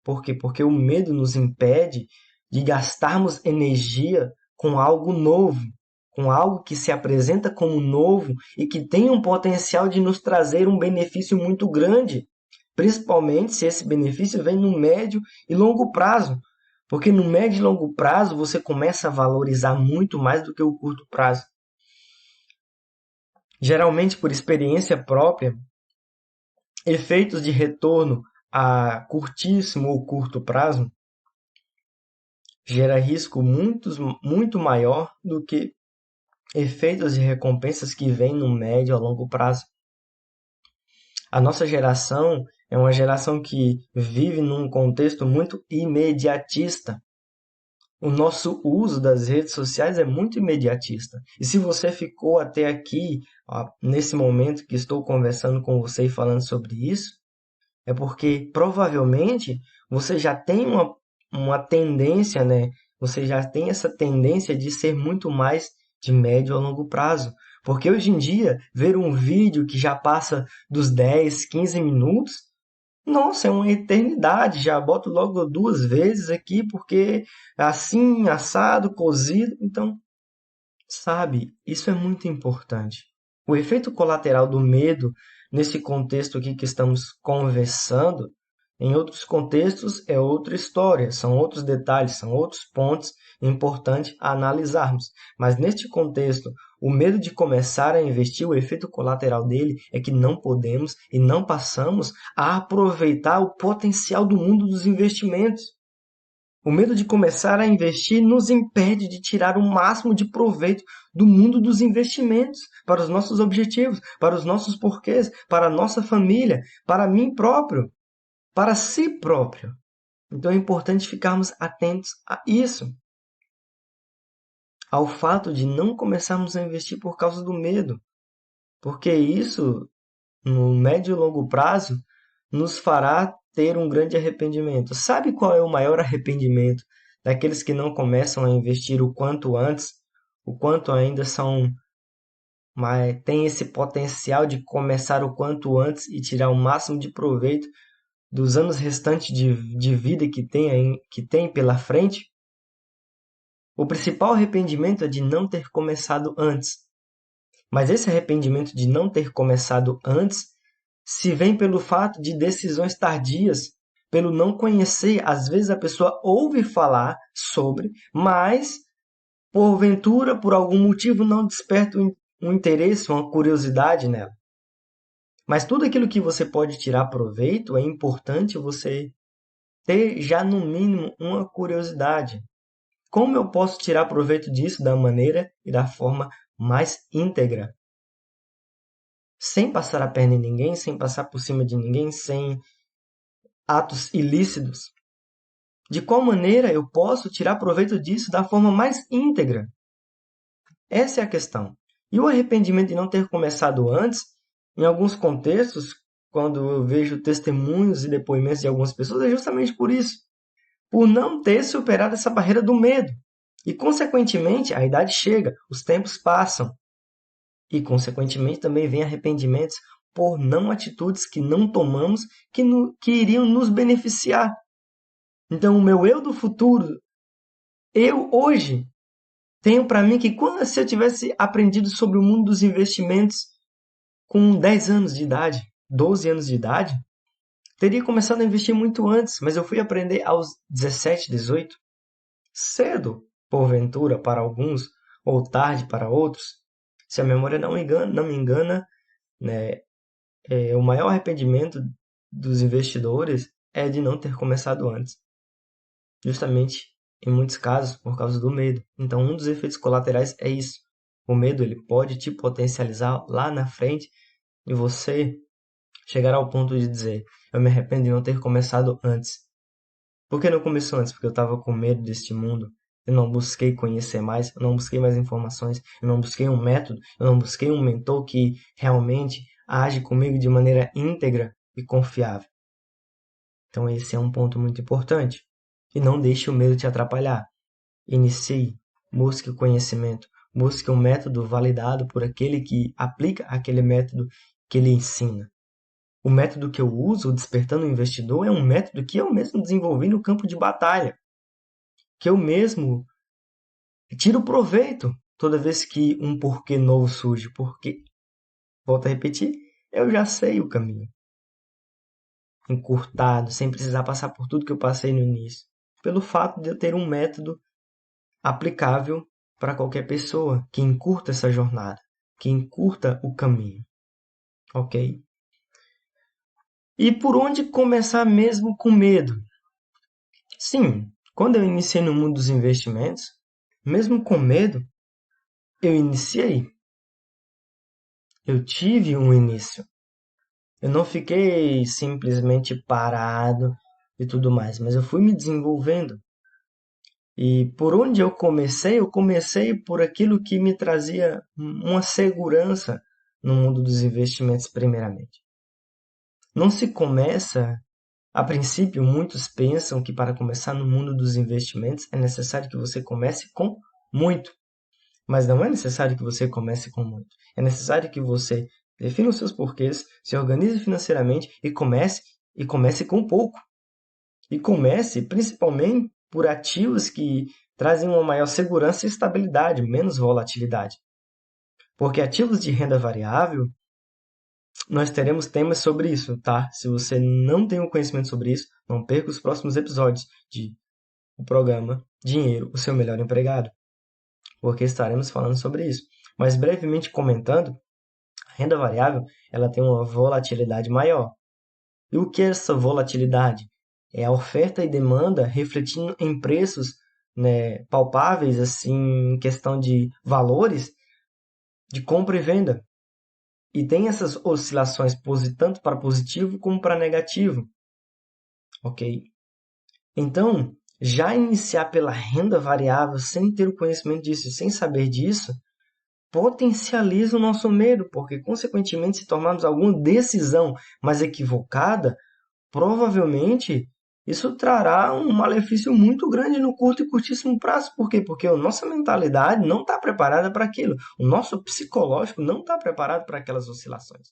Por quê? Porque o medo nos impede de gastarmos energia com algo novo, com algo que se apresenta como novo e que tem um potencial de nos trazer um benefício muito grande, principalmente se esse benefício vem no médio e longo prazo. Porque no médio e longo prazo você começa a valorizar muito mais do que o curto prazo. Geralmente, por experiência própria, efeitos de retorno a curtíssimo ou curto prazo gera risco muito maior do que efeitos de recompensas que vêm no médio a longo prazo. A nossa geração é uma geração que vive num contexto muito imediatista. O nosso uso das redes sociais é muito imediatista. E se você ficou até aqui, ó, nesse momento que estou conversando com você e falando sobre isso, é porque provavelmente você já tem uma tendência, né? Você já tem essa tendência de ser muito mais de médio a longo prazo. Porque hoje em dia, ver um vídeo que já passa dos 10, 15 minutos, nossa, é uma eternidade. Já boto logo 2 vezes aqui, porque assim, assado, cozido. Então, sabe, isso é muito importante. O efeito colateral do medo, nesse contexto aqui que estamos conversando, em outros contextos é outra história, são outros detalhes, são outros pontos importantes a analisarmos. Mas neste contexto, o medo de começar a investir, o efeito colateral dele é que não podemos e não passamos a aproveitar o potencial do mundo dos investimentos. O medo de começar a investir nos impede de tirar o máximo de proveito do mundo dos investimentos para os nossos objetivos, para os nossos porquês, para a nossa família, para mim próprio, para si próprio. Então é importante ficarmos atentos a isso, ao fato de não começarmos a investir por causa do medo, porque isso, no médio e longo prazo, nos fará ter um grande arrependimento. Sabe qual é o maior arrependimento daqueles que não começam a investir o quanto antes, o quanto ainda são, mas têm esse potencial de começar o quanto antes e tirar o máximo de proveito dos anos restantes de vida que tem pela frente? O principal arrependimento é de não ter começado antes. Mas esse arrependimento de não ter começado antes se vem pelo fato de decisões tardias, pelo não conhecer. Às vezes a pessoa ouve falar sobre, mas porventura, por algum motivo, não desperta um interesse, uma curiosidade nela. Mas tudo aquilo que você pode tirar proveito, é importante você ter já no mínimo uma curiosidade. Como eu posso tirar proveito disso da maneira e da forma mais íntegra? Sem passar a perna em ninguém, sem passar por cima de ninguém, sem atos ilícitos. De qual maneira eu posso tirar proveito disso da forma mais íntegra? Essa é a questão. E o arrependimento de não ter começado antes, em alguns contextos, quando eu vejo testemunhos e depoimentos de algumas pessoas, é justamente por isso. Por não ter superado essa barreira do medo. E, consequentemente, a idade chega, os tempos passam. E, consequentemente, também vem arrependimentos por não atitudes que não tomamos que iriam nos beneficiar. Então, o meu eu do futuro, eu hoje, tenho para mim que se eu tivesse aprendido sobre o mundo dos investimentos com 10 anos de idade, 12 anos de idade, teria começado a investir muito antes, mas eu fui aprender aos 17, 18, cedo, porventura, para alguns, ou tarde para outros. Se a memória não me engana, né, o maior arrependimento dos investidores é de não ter começado antes. Justamente, em muitos casos, por causa do medo. Então, um dos efeitos colaterais é isso. O medo ele pode te potencializar lá na frente e você chegar ao ponto de dizer: eu me arrependo de não ter começado antes. Por que não começou antes? Porque eu estava com medo deste mundo. Eu não busquei conhecer mais, eu não busquei mais informações, eu não busquei um método, eu não busquei um mentor que realmente age comigo de maneira íntegra e confiável. Então esse é um ponto muito importante. E não deixe o medo te atrapalhar. Inicie, busque o conhecimento, busque um método validado por aquele que aplica aquele método que ele ensina. o método que eu uso, o Despertando o Investidor, é um método que eu mesmo desenvolvi no campo de batalha, que eu mesmo tiro proveito toda vez que um porquê novo surge, porque, volto a repetir, eu já sei o caminho, encurtado, sem precisar passar por tudo que eu passei no início, pelo fato de eu ter um método aplicável para qualquer pessoa que encurta essa jornada, que encurta o caminho, ok? E por onde começar mesmo com medo? Sim, quando eu iniciei no mundo dos investimentos, mesmo com medo, eu iniciei. Eu tive um início. Eu não fiquei simplesmente parado e tudo mais, mas eu fui me desenvolvendo. E por onde eu comecei por aquilo que me trazia uma segurança no mundo dos investimentos, primeiramente. Não se começa, a princípio, muitos pensam que para começar no mundo dos investimentos é necessário que você comece com muito. Mas não é necessário que você comece com muito. É necessário que você defina os seus porquês, se organize financeiramente e comece com pouco. E comece principalmente por ativos que trazem uma maior segurança e estabilidade, menos volatilidade. Porque ativos de renda variável, nós teremos temas sobre isso, tá? Se você não tem um conhecimento sobre isso, não perca os próximos episódios de o programa Dinheiro, o seu melhor empregado, porque estaremos falando sobre isso. Mas brevemente comentando, a renda variável ela tem uma volatilidade maior. E o que é essa volatilidade? É a oferta e demanda refletindo em preços, né, palpáveis, assim, em questão de valores de compra e venda. E tem essas oscilações tanto para positivo como para negativo. Ok? Então, já iniciar pela renda variável sem ter o conhecimento disso, sem saber disso, potencializa o nosso medo, porque, consequentemente, se tomarmos alguma decisão mais equivocada, provavelmente isso trará um malefício muito grande no curto e curtíssimo prazo. Por quê? Porque a nossa mentalidade não está preparada para aquilo. O nosso psicológico não está preparado para aquelas oscilações.